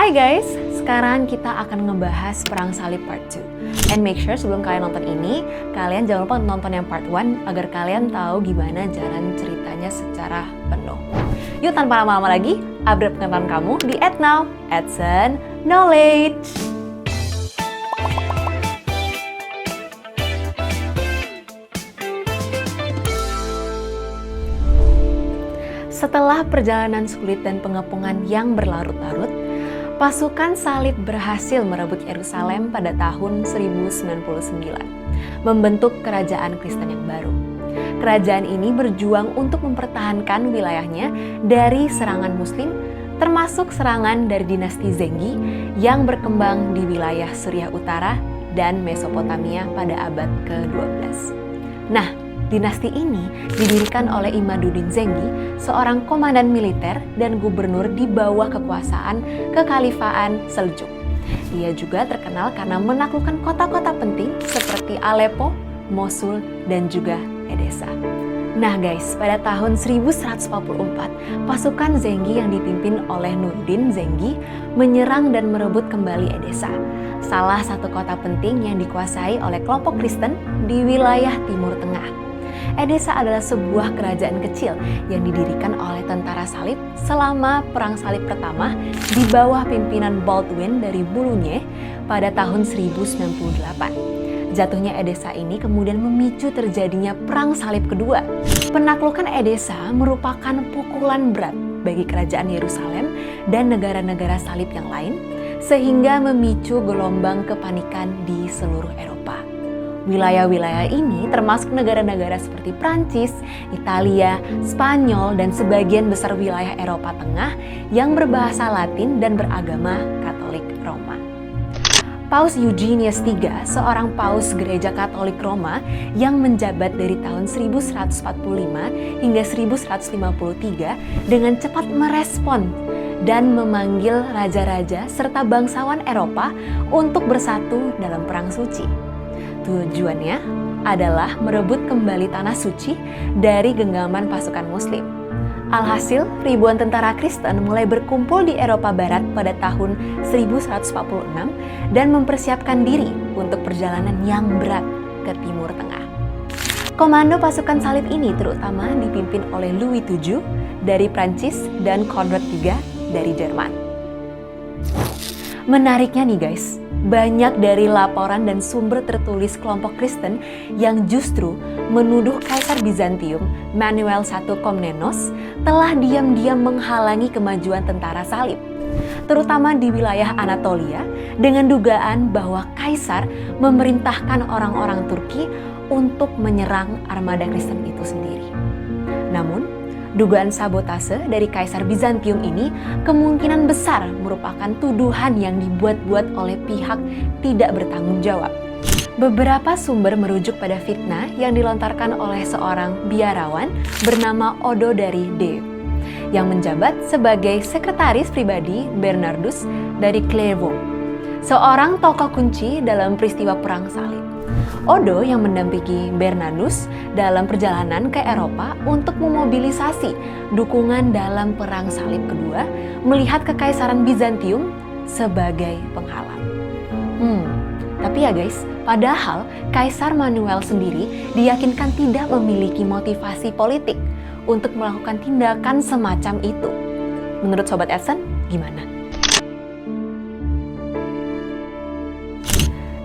Hai guys, sekarang kita akan ngebahas Perang Salib Part 2. And make sure sebelum kalian nonton ini, kalian jangan lupa nonton yang Part 1 agar kalian tahu gimana jalan ceritanya secara penuh. Yuk tanpa lama-lama lagi, update pengetahuan kamu di Add Now, Adsen Knowledge. Setelah perjalanan sulit dan pengepungan yang berlarut-larut, pasukan salib berhasil merebut Yerusalem pada tahun 1099, membentuk kerajaan Kristen yang baru. Kerajaan ini berjuang untuk mempertahankan wilayahnya dari serangan Muslim, termasuk serangan dari dinasti Zengi yang berkembang di wilayah Suriah Utara dan Mesopotamia pada abad ke-12. Nah, dinasti ini didirikan oleh Imaduddin Zengi, seorang komandan militer dan gubernur di bawah kekuasaan Kekhalifahan Seljuk. Ia juga terkenal karena menaklukkan kota-kota penting seperti Aleppo, Mosul, dan juga Edessa. Nah guys, pada tahun 1144, pasukan Zengi yang dipimpin oleh Nuruddin Zengi menyerang dan merebut kembali Edessa, salah satu kota penting yang dikuasai oleh kelompok Kristen di wilayah Timur Tengah. Edessa adalah sebuah kerajaan kecil yang didirikan oleh tentara salib selama Perang Salib Pertama di bawah pimpinan Baldwin dari Boulogne pada tahun 1098. Jatuhnya Edessa ini kemudian memicu terjadinya Perang Salib Kedua. Penaklukan Edessa merupakan pukulan berat bagi kerajaan Yerusalem dan negara-negara salib yang lain, sehingga memicu gelombang kepanikan di seluruh Eropa. Wilayah-wilayah ini termasuk negara-negara seperti Prancis, Italia, Spanyol, dan sebagian besar wilayah Eropa Tengah yang berbahasa Latin dan beragama Katolik Roma. Paus Eugenius III, seorang paus gereja Katolik Roma yang menjabat dari tahun 1145 hingga 1153 dengan cepat merespon dan memanggil raja-raja serta bangsawan Eropa untuk bersatu dalam Perang Suci. Tujuannya adalah merebut kembali tanah suci dari genggaman pasukan Muslim. Alhasil, ribuan tentara Kristen mulai berkumpul di Eropa Barat pada tahun 1146 dan mempersiapkan diri untuk perjalanan yang berat ke Timur Tengah. Komando pasukan salib ini terutama dipimpin oleh Louis VII dari Prancis dan Konrad III dari Jerman. Menariknya nih guys, banyak dari laporan dan sumber tertulis kelompok Kristen yang justru menuduh Kaisar Bizantium Manuel I Komnenos telah diam-diam menghalangi kemajuan tentara salib, terutama di wilayah Anatolia, dengan dugaan bahwa Kaisar memerintahkan orang-orang Turki untuk menyerang armada Kristen itu sendiri. Namun, dugaan sabotase dari Kaisar Bizantium ini kemungkinan besar merupakan tuduhan yang dibuat-buat oleh pihak tidak bertanggung jawab. Beberapa sumber merujuk pada fitnah yang dilontarkan oleh seorang biarawan bernama Odo dari Deu, yang menjabat sebagai sekretaris pribadi Bernardus dari Clairvaux, seorang tokoh kunci dalam peristiwa Perang Salib. Odo yang mendampingi Bernardus dalam perjalanan ke Eropa untuk memobilisasi dukungan dalam Perang Salib Kedua, melihat Kekaisaran Bizantium sebagai penghalang. Tapi ya guys, padahal Kaisar Manuel sendiri diyakinkan tidak memiliki motivasi politik untuk melakukan tindakan semacam itu. Menurut Sobat Adsen, gimana?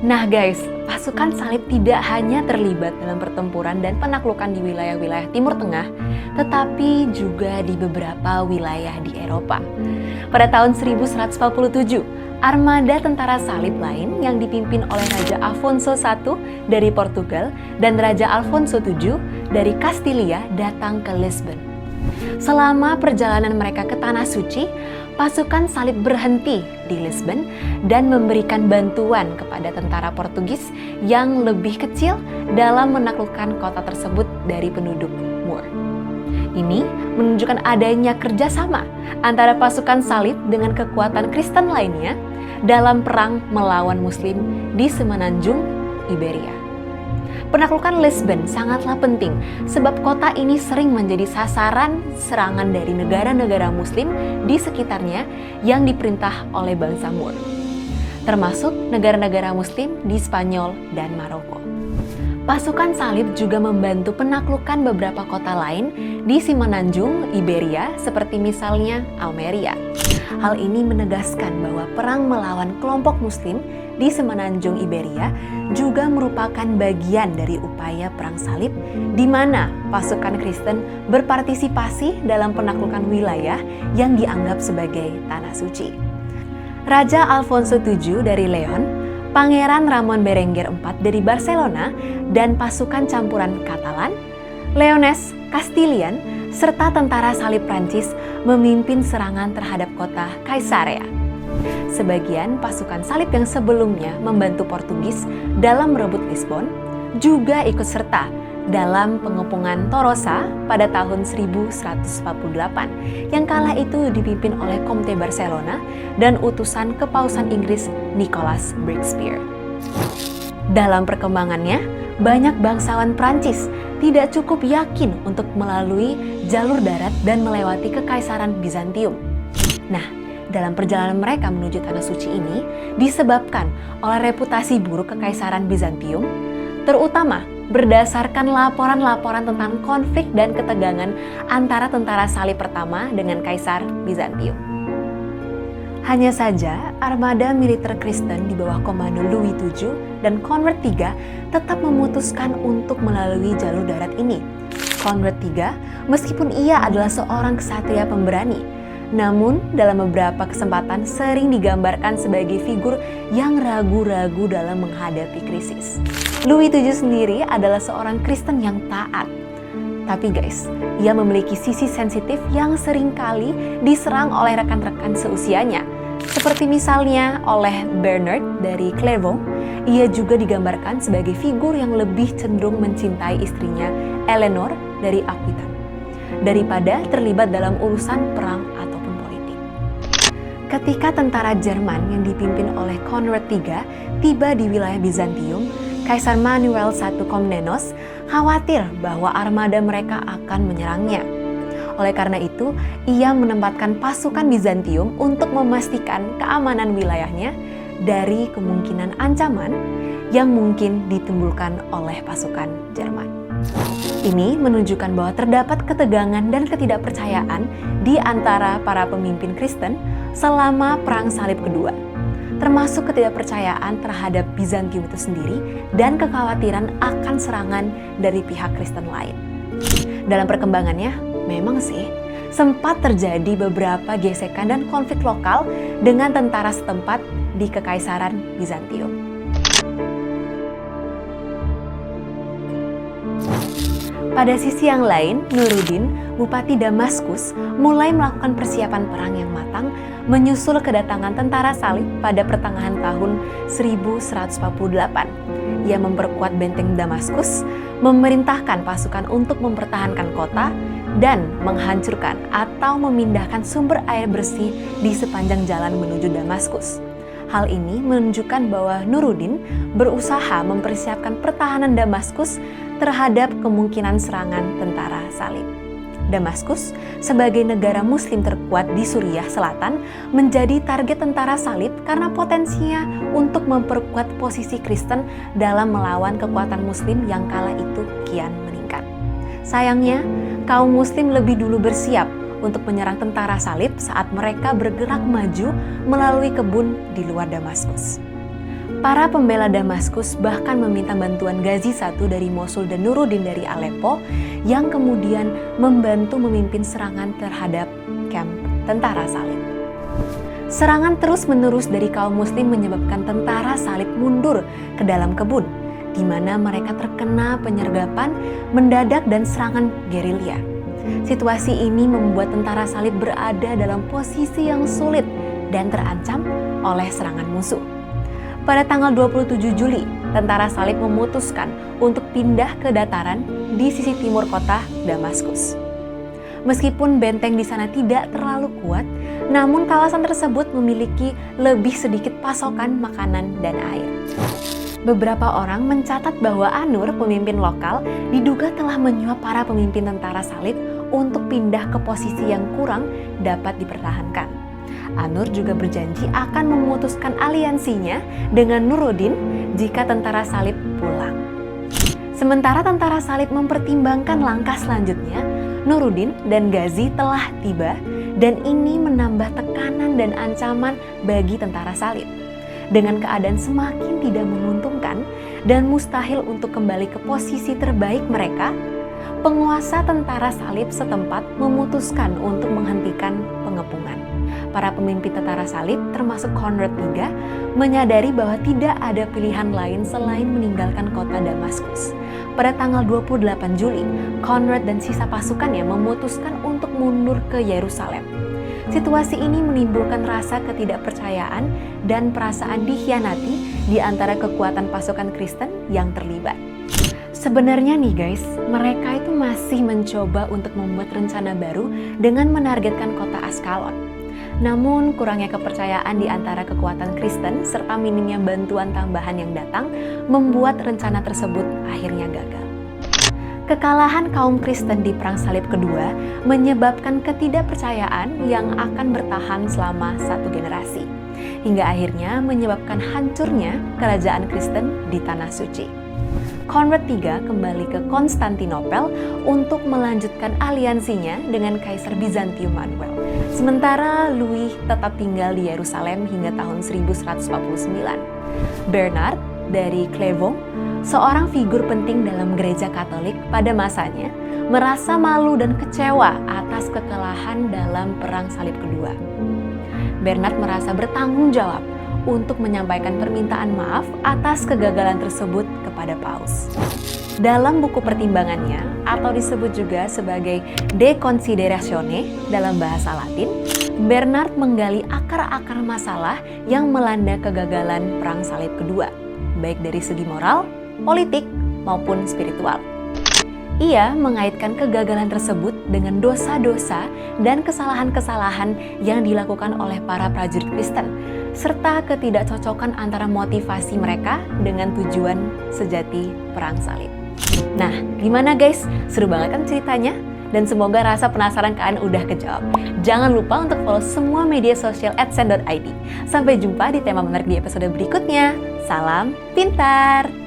Nah guys, pasukan salib tidak hanya terlibat dalam pertempuran dan penaklukan di wilayah-wilayah Timur Tengah, tetapi juga di beberapa wilayah di Eropa. Pada tahun 1147, armada tentara salib lain yang dipimpin oleh Raja Afonso I dari Portugal dan Raja Alfonso VII dari Kastilia datang ke Lisbon. Selama perjalanan mereka ke Tanah Suci, pasukan salib berhenti di Lisbon dan memberikan bantuan kepada tentara Portugis yang lebih kecil dalam menaklukkan kota tersebut dari penduduk Moor. Ini menunjukkan adanya kerjasama antara pasukan salib dengan kekuatan Kristen lainnya dalam perang melawan Muslim di semenanjung Iberia. Penaklukan Lisbon sangatlah penting sebab kota ini sering menjadi sasaran serangan dari negara-negara Muslim di sekitarnya yang diperintah oleh bangsa Moor, termasuk negara-negara Muslim di Spanyol dan Maroko. Pasukan salib juga membantu penaklukan beberapa kota lain di Semenanjung Iberia seperti misalnya Almeria. Hal ini menegaskan bahwa perang melawan kelompok Muslim di Semenanjung Iberia juga merupakan bagian dari upaya perang salib di mana pasukan Kristen berpartisipasi dalam penaklukan wilayah yang dianggap sebagai tanah suci. Raja Alfonso VII dari Leon, Pangeran Ramon Berenguer IV dari Barcelona, dan pasukan campuran Katalan, Leones, Castilian, serta tentara salib Prancis memimpin serangan terhadap kota Caesarea. Sebagian pasukan salib yang sebelumnya membantu Portugis dalam merebut Lisbon juga ikut serta dalam pengepungan Tolosa pada tahun 1148 yang kala itu dipimpin oleh Comte Barcelona dan utusan kepausan Inggris Nicholas Breakspere. Dalam perkembangannya, banyak bangsawan Prancis tidak cukup yakin untuk melalui jalur darat dan melewati kekaisaran Bizantium. Nah, dalam perjalanan mereka menuju Tanah Suci ini disebabkan oleh reputasi buruk kekaisaran Bizantium, terutama berdasarkan laporan-laporan tentang konflik dan ketegangan antara tentara salib pertama dengan Kaisar Bizantium. Hanya saja, armada militer Kristen di bawah komando Louis VII dan Conrad III tetap memutuskan untuk melalui jalur darat ini. Conrad III, meskipun ia adalah seorang ksatria pemberani, namun dalam beberapa kesempatan sering digambarkan sebagai figur yang ragu-ragu dalam menghadapi krisis. Louis VII sendiri adalah seorang Kristen yang taat. Tapi guys, ia memiliki sisi sensitif yang seringkali diserang oleh rekan-rekan seusianya. Seperti misalnya oleh Bernard dari Clairvaux, ia juga digambarkan sebagai figur yang lebih cenderung mencintai istrinya Eleanor dari Aquitaine daripada terlibat dalam urusan perang ataupun politik. Ketika tentara Jerman yang dipimpin oleh Conrad III tiba di wilayah Bizantium, Kaisar Manuel I Komnenos khawatir bahwa armada mereka akan menyerangnya. Oleh karena itu, ia menempatkan pasukan Bizantium untuk memastikan keamanan wilayahnya dari kemungkinan ancaman yang mungkin ditimbulkan oleh pasukan Jerman. Ini menunjukkan bahwa terdapat ketegangan dan ketidakpercayaan di antara para pemimpin Kristen selama Perang Salib Kedua, termasuk ketidakpercayaan terhadap Bizantium itu sendiri dan kekhawatiran akan serangan dari pihak Kristen lain. Dalam perkembangannya, memang sih sempat terjadi beberapa gesekan dan konflik lokal dengan tentara setempat di Kekaisaran Bizantium. Pada sisi yang lain, Nuruddin, Bupati Damaskus, mulai melakukan persiapan perang yang matang menyusul kedatangan tentara salib pada pertengahan tahun 1148. Ia memperkuat benteng Damaskus, memerintahkan pasukan untuk mempertahankan kota, dan menghancurkan atau memindahkan sumber air bersih di sepanjang jalan menuju Damaskus. Hal ini menunjukkan bahwa Nuruddin berusaha mempersiapkan pertahanan Damaskus terhadap kemungkinan serangan tentara salib. Damaskus, sebagai negara Muslim terkuat di Suriah Selatan, menjadi target tentara salib karena potensinya untuk memperkuat posisi Kristen dalam melawan kekuatan Muslim yang kala itu kian meningkat. Sayangnya, kaum Muslim lebih dulu bersiap untuk menyerang tentara salib saat mereka bergerak maju melalui kebun di luar Damaskus. Para pembela Damaskus bahkan meminta bantuan Ghazi I dari Mosul dan Nuruddin dari Aleppo yang kemudian membantu memimpin serangan terhadap kamp tentara salib. Serangan terus-menerus dari kaum Muslim menyebabkan tentara salib mundur ke dalam kebun, di mana mereka terkena penyergapan mendadak dan serangan gerilya. Situasi ini membuat tentara salib berada dalam posisi yang sulit dan terancam oleh serangan musuh. Pada tanggal 27 Juli, tentara salib memutuskan untuk pindah ke dataran di sisi timur kota Damaskus. Meskipun benteng di sana tidak terlalu kuat, namun kawasan tersebut memiliki lebih sedikit pasokan makanan dan air. Beberapa orang mencatat bahwa Anur, pemimpin lokal, diduga telah menyuap para pemimpin tentara salib untuk pindah ke posisi yang kurang dapat dipertahankan. Anur juga berjanji akan memutuskan aliansinya dengan Nuruddin jika tentara salib pulang. Sementara tentara salib mempertimbangkan langkah selanjutnya, Nuruddin dan Ghazi telah tiba dan ini menambah tekanan dan ancaman bagi tentara salib. Dengan keadaan semakin tidak menguntungkan dan mustahil untuk kembali ke posisi terbaik mereka, penguasa tentara salib setempat memutuskan untuk menghentikan pengepungan. Para pemimpin tentara salib termasuk Conrad III menyadari bahwa tidak ada pilihan lain selain meninggalkan kota Damaskus. Pada tanggal 28 Juli, Conrad dan sisa pasukannya memutuskan untuk mundur ke Yerusalem. Situasi ini menimbulkan rasa ketidakpercayaan dan perasaan dikhianati di antara kekuatan pasukan Kristen yang terlibat. Sebenarnya nih guys, mereka itu masih mencoba untuk membuat rencana baru dengan menargetkan kota Askalon. Namun kurangnya kepercayaan di antara kekuatan Kristen serta minimnya bantuan tambahan yang datang membuat rencana tersebut akhirnya gagal. Kekalahan kaum Kristen di Perang Salib Kedua menyebabkan ketidakpercayaan yang akan bertahan selama satu generasi, hingga akhirnya menyebabkan hancurnya kerajaan Kristen di Tanah Suci. Conrad III kembali ke Konstantinopel untuk melanjutkan aliansinya dengan Kaisar Bizantium Manuel. Sementara Louis tetap tinggal di Yerusalem hingga tahun 1149. Bernard dari Clairvaux, seorang figur penting dalam gereja Katolik pada masanya, merasa malu dan kecewa atas kekalahan dalam Perang Salib Kedua. Bernard merasa bertanggung jawab untuk menyampaikan permintaan maaf atas kegagalan tersebut kepada Paus. Dalam buku pertimbangannya, atau disebut juga sebagai De Consideratione dalam bahasa Latin, Bernard menggali akar-akar masalah yang melanda kegagalan Perang Salib Kedua, baik dari segi moral, politik, maupun spiritual. Ia mengaitkan kegagalan tersebut dengan dosa-dosa dan kesalahan-kesalahan yang dilakukan oleh para prajurit Kristen, serta ketidakcocokan antara motivasi mereka dengan tujuan sejati Perang Salib. Nah, gimana guys? Seru banget kan ceritanya? Dan semoga rasa penasaran kalian udah kejawab. Jangan lupa untuk follow semua media sosial @sen.id. Sampai jumpa di tema menarik di episode berikutnya. Salam pintar!